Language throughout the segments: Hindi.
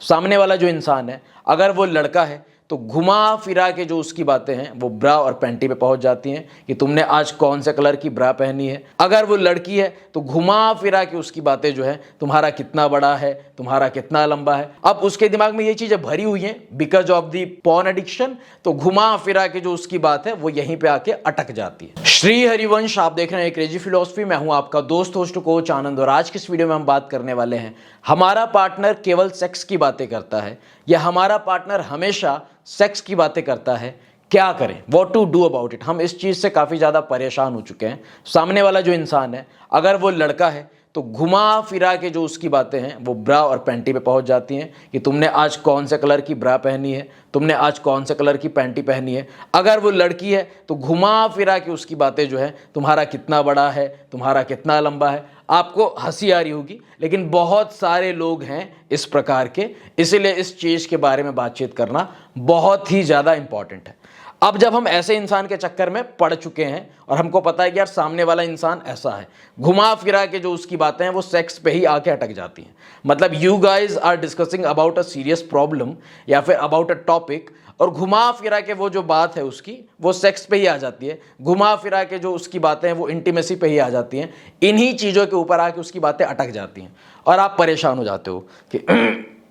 सामने वाला जो इंसान है, अगर वो लड़का है तो घुमा फिरा के जो उसकी बातें हैं वो ब्रा और पैंटी पे पहुंच जाती हैं कि तुमने आज कौन से कलर की ब्रा पहनी है। अगर वो लड़की है तो घुमा फिरा के उसकी बातें जो है तुम्हारा कितना बड़ा है, तुम्हारा कितना लंबा है। अब उसके दिमाग में ये चीजें भरी हुई हैं because of the porn addiction, तो घुमा फिरा के जो उसकी बात है वो यहीं पे आके अटक जाती है। श्री हरिवंश, आप देख रहे हैं क्रेजी फिलोसफी। मैं हूं आपका दोस्त होस्ट कोच आनंद और आज की इस वीडियो में हम बात करने वाले हैं, हमारा पार्टनर केवल सेक्स की बातें करता है या हमारा पार्टनर हमेशा सेक्स की बातें करता है, क्या करें, what to do about it. हम इस चीज़ से काफ़ी ज़्यादा परेशान हो चुके हैं। सामने वाला जो इंसान है, अगर वो लड़का है तो घुमा फिरा के जो उसकी बातें हैं वो ब्रा और पैंटी पे पहुंच जाती हैं कि तुमने आज कौन से कलर की ब्रा पहनी है, तुमने आज कौन से कलर की पैंटी पहनी है। अगर वो लड़की है तो घुमा फिरा के उसकी बातें जो है तुम्हारा कितना बड़ा है, तुम्हारा कितना लंबा है। आपको हंसी आ रही होगी, लेकिन बहुत सारे लोग हैं इस प्रकार के, इसीलिए इस चीज़ के बारे में बातचीत करना बहुत ही ज़्यादा इंपॉर्टेंट है। अब जब हम ऐसे इंसान के चक्कर में पड़ चुके हैं और हमको पता है कि यार सामने वाला इंसान ऐसा है, घुमा फिरा के जो उसकी बातें हैं वो सेक्स पे ही आके अटक जाती हैं। मतलब you guys are discussing about a serious problem या फिर अबाउट अ टॉपिक, और घुमा फिरा के वो जो बात है उसकी वो सेक्स पे ही आ जाती है। घुमा फिरा के जो उसकी बातें हैं वो इंटीमेसी पे ही आ जाती हैं। इन्हीं चीज़ों के ऊपर आके उसकी बातें अटक जाती हैं और आप परेशान हो जाते हो कि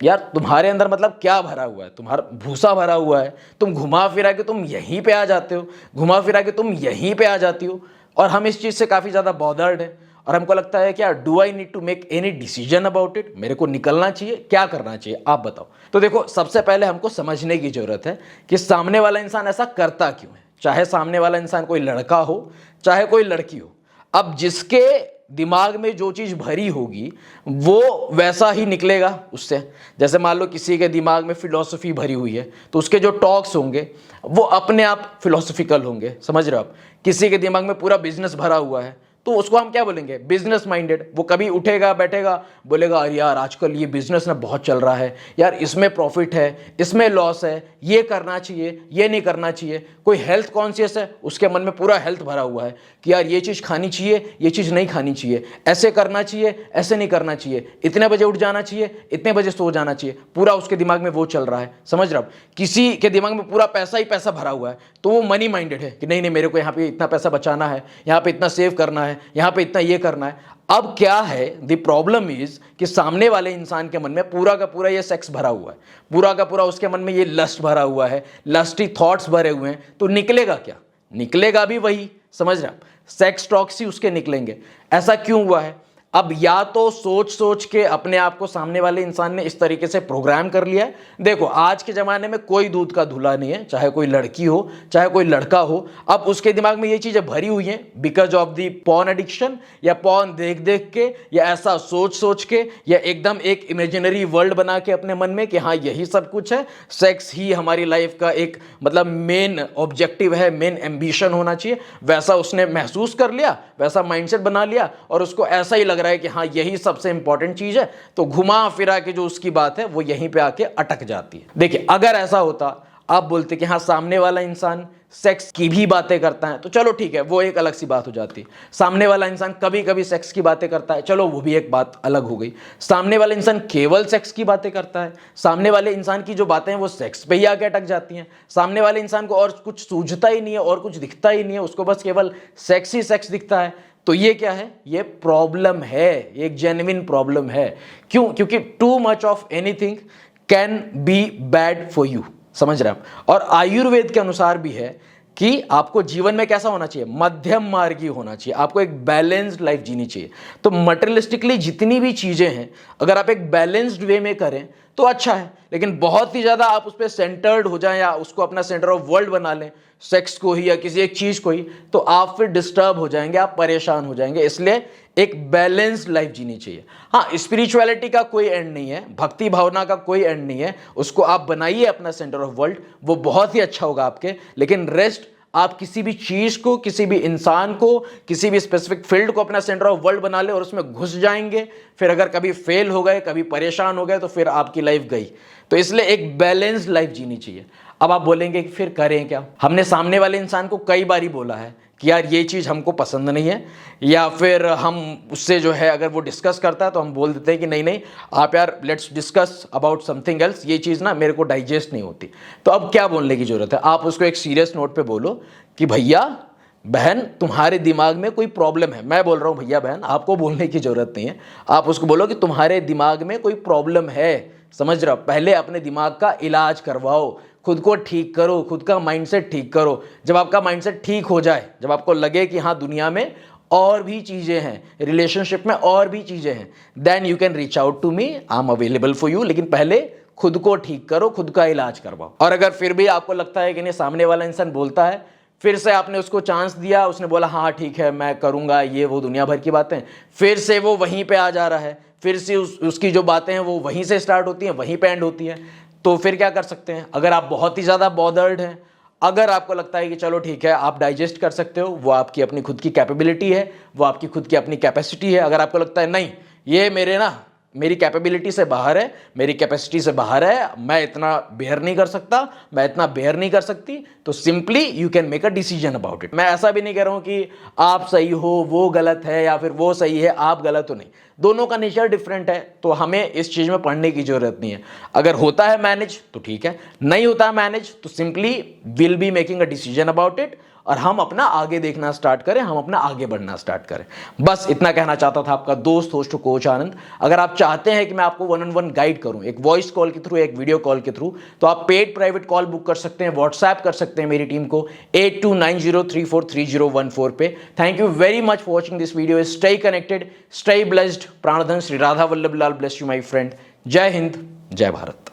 यार तुम्हारे अंदर मतलब क्या भरा हुआ है, तुम्हारा भूसा भरा हुआ है, तुम घुमा फिरा के तुम यहीं पे आ जाते हो, घुमा फिरा के तुम यहीं पे आ जाती हो। और हम इस चीज़ से काफ़ी ज़्यादा बॉदर्ड है और हमको लगता है कि यार do I need to make any decision about it, मेरे को निकलना चाहिए, क्या करना चाहिए, आप बताओ। तो देखो, सबसे पहले हमको समझने की ज़रूरत है कि सामने वाला इंसान ऐसा करता क्यों है। चाहे सामने वाला इंसान कोई लड़का हो चाहे कोई लड़की हो, अब जिसके दिमाग में जो चीज़ भरी होगी वो वैसा ही निकलेगा उससे। जैसे मान लो किसी के दिमाग में फिलॉसफी भरी हुई है तो उसके जो टॉक्स होंगे वो अपने आप फिलोसफिकल होंगे, समझ रहे हो आप। किसी के दिमाग में पूरा बिजनेस भरा हुआ है तो उसको हम क्या बोलेंगे, बिजनेस माइंडेड। वो कभी उठेगा बैठेगा बोलेगा अरे यार आजकल ये बिजनेस ना बहुत चल रहा है, यार इसमें प्रॉफिट है, इसमें लॉस है, ये करना चाहिए, ये नहीं करना चाहिए। कोई हेल्थ कॉन्शियस है, उसके मन में पूरा हेल्थ भरा हुआ है कि यार ये चीज़ खानी चाहिए, ये चीज़ नहीं खानी चाहिए, ऐसे करना चाहिए, ऐसे नहीं करना चाहिए, इतने बजे उठ जाना चाहिए, इतने बजे सो जाना चाहिए। पूरा उसके दिमाग में वो चल रहा है, समझ रहा हूँ। किसी के दिमाग में पूरा पैसा ही पैसा भरा हुआ है तो वो मनी माइंडेड है कि नहीं नहीं, मेरे को यहाँ पे इतना पैसा बचाना है, यहाँ पे इतना सेव करना है, यहाँ पे इतना ये करना है। अब क्या है, द प्रॉब्लम इज कि सामने वाले इंसान के मन में पूरा का पूरा ये सेक्स भरा हुआ है, पूरा का पूरा उसके मन में ये लस्ट भरा हुआ है, लस्टी थॉट्स भरे हुए हैं। तो निकलेगा क्या, निकलेगा भी वही, समझ रहे आप, सेक्स टॉक्स ही उसके निकलेंगे। ऐसा क्यों हुआ है? अब या तो सोच सोच के अपने आप को सामने वाले इंसान ने इस तरीके से प्रोग्राम कर लिया है। देखो, आज के ज़माने में कोई दूध का धुला नहीं है, चाहे कोई लड़की हो चाहे कोई लड़का हो। अब उसके दिमाग में ये चीज़ें भरी हुई हैं because of the porn addiction, या पॉर्न देख देख के, या ऐसा सोच सोच के, या एकदम एक इमेजिनरी वर्ल्ड बना के अपने मन में कि हाँ यही सब कुछ है, सेक्स ही हमारी लाइफ का एक मतलब मेन ऑब्जेक्टिव है, मेन एम्बिशन होना चाहिए। वैसा उसने महसूस कर लिया, वैसा माइंडसेट बना लिया और उसको ऐसा ही लग रहा है कि हाँ यही सबसे इंपॉर्टेंट चीज है। तो घुमा फिरा के जो उसकी बात है वो यहीं पे आके अटक जाती है। देखिए, अगर ऐसा होता, आप बोलते कि हाँ सामने वाला इंसान सेक्स की भी बातें करता है, तो चलो ठीक है, वो एक अलग सी बात हो जाती। सामने वाला इंसान कभी कभी सेक्स की बातें करता है, चलो वो भी एक बात अलग हो गई। सामने वाला इंसान केवल सेक्स की बातें करता है, सामने वाले इंसान की जो बातें हैं वो सेक्स पे ही आके अटक जाती हैं। सामने वाले इंसान को और कुछ सूझता ही नहीं है और कुछ दिखता ही नहीं है, उसको बस केवल सेक्स ही सेक्स दिखता है। तो ये क्या है, ये प्रॉब्लम है, एक जेन्युइन प्रॉब्लम है। क्यों? क्योंकि too much of anything can be bad for you, समझ रहे हैं आप। और आयुर्वेद के अनुसार भी है कि आपको जीवन में कैसा होना चाहिए, मध्यम मार्गी होना चाहिए, आपको एक बैलेंस्ड लाइफ जीनी चाहिए। तो मटेरियलिस्टिकली जितनी भी चीजें हैं अगर आप एक बैलेंस्ड वे में करें तो अच्छा है, लेकिन बहुत ही ज्यादा आप उस पर सेंटर्ड हो जाएं या उसको अपना सेंटर ऑफ वर्ल्ड बना लें, सेक्स को ही या किसी एक चीज को ही, तो आप फिर डिस्टर्ब हो जाएंगे, आप परेशान हो जाएंगे। इसलिए एक बैलेंस्ड लाइफ जीनी चाहिए। हाँ, स्पिरिचुअलिटी का कोई एंड नहीं है, भक्ति भावना का कोई एंड नहीं है, उसको आप बनाइए अपना सेंटर ऑफ वर्ल्ड, वो बहुत ही अच्छा होगा आपके। लेकिन रेस्ट, आप किसी भी चीज को, किसी भी इंसान को, किसी भी स्पेसिफिक फील्ड को अपना सेंटर ऑफ वर्ल्ड बना ले और उसमें घुस जाएंगे, फिर अगर कभी फेल हो गए, कभी परेशान हो गए, तो फिर आपकी लाइफ गई। तो इसलिए एक बैलेंस्ड लाइफ जीनी चाहिए। अब आप बोलेंगे कि फिर करें क्या? हमने सामने वाले इंसान को कई बार ही बोला है कि यार ये चीज़ हमको पसंद नहीं है, या फिर हम उससे जो है अगर वो डिस्कस करता है तो हम बोल देते हैं कि नहीं नहीं आप यार let's discuss about something else, ये चीज़ ना मेरे को डाइजेस्ट नहीं होती। तो अब क्या बोलने की ज़रूरत है? आप उसको एक सीरियस नोट पे बोलो कि भैया बहन तुम्हारे दिमाग में कोई प्रॉब्लम है। मैं बोल रहा हूँ भैया बहन, आपको बोलने की ज़रूरत नहीं है। आप उसको बोलो कि तुम्हारे दिमाग में कोई प्रॉब्लम है, समझ रहे हो? पहले अपने दिमाग का इलाज करवाओ, खुद को ठीक करो, खुद का माइंडसेट ठीक करो। जब आपका माइंडसेट ठीक हो जाए, जब आपको लगे कि हाँ दुनिया में और भी चीज़ें हैं, रिलेशनशिप में और भी चीज़ें हैं, then you can reach out to me, I am available for you. लेकिन पहले खुद को ठीक करो, खुद का इलाज करवाओ। और अगर फिर भी आपको लगता है कि नहीं सामने वाला इंसान बोलता है, फिर से आपने उसको चांस दिया, उसने बोला हाँ ठीक है मैं करूँगा, ये वो दुनिया भर की बातें, फिर से वो वहीं पे आ जा रहा है, फिर से उसकी जो बातें हैं वो वहीं से स्टार्ट होती हैं, वहीं पे एंड होती हैं, तो फिर क्या कर सकते हैं? अगर आप बहुत ही ज़्यादा बॉदर्ड हैं, अगर आपको लगता है कि चलो ठीक है आप डाइजेस्ट कर सकते हो, वो आपकी अपनी खुद की कैपेबिलिटी है, वो आपकी खुद की अपनी कैपेसिटी है, अगर आपको लगता है नहीं ये मेरी कैपेबिलिटी से बाहर है, मेरी कैपेसिटी से बाहर है, मैं इतना बेयर नहीं कर सकता, मैं इतना बेयर नहीं कर सकती, तो simply you can make a decision about it. मैं ऐसा भी नहीं कह रहा हूं कि आप सही हो वो गलत है, या फिर वो सही है आप गलत हो, नहीं, दोनों का नेचर डिफरेंट है, तो हमें इस चीज में पढ़ने की जरूरत नहीं है। अगर होता है मैनेज तो ठीक है, नहीं होता है मैनेज तो simply will be making a decision about it, और हम अपना आगे देखना स्टार्ट करें, हम अपना आगे बढ़ना स्टार्ट करें। बस इतना कहना चाहता था आपका दोस्त होस्ट कोच आनंद। अगर आप चाहते हैं कि मैं आपको 1-on-1 गाइड करूं, एक वॉइस कॉल के थ्रू, एक वीडियो कॉल के थ्रू, तो आप पेड प्राइवेट कॉल बुक कर सकते हैं, व्हाट्सएप कर सकते हैं मेरी टीम को 8290343014 पे। Thank you very much for watching this video. Stay connected, stay blessed. प्राणधन Shri Radha Vallabh Lal bless you my friend. जय हिंद, जय भारत।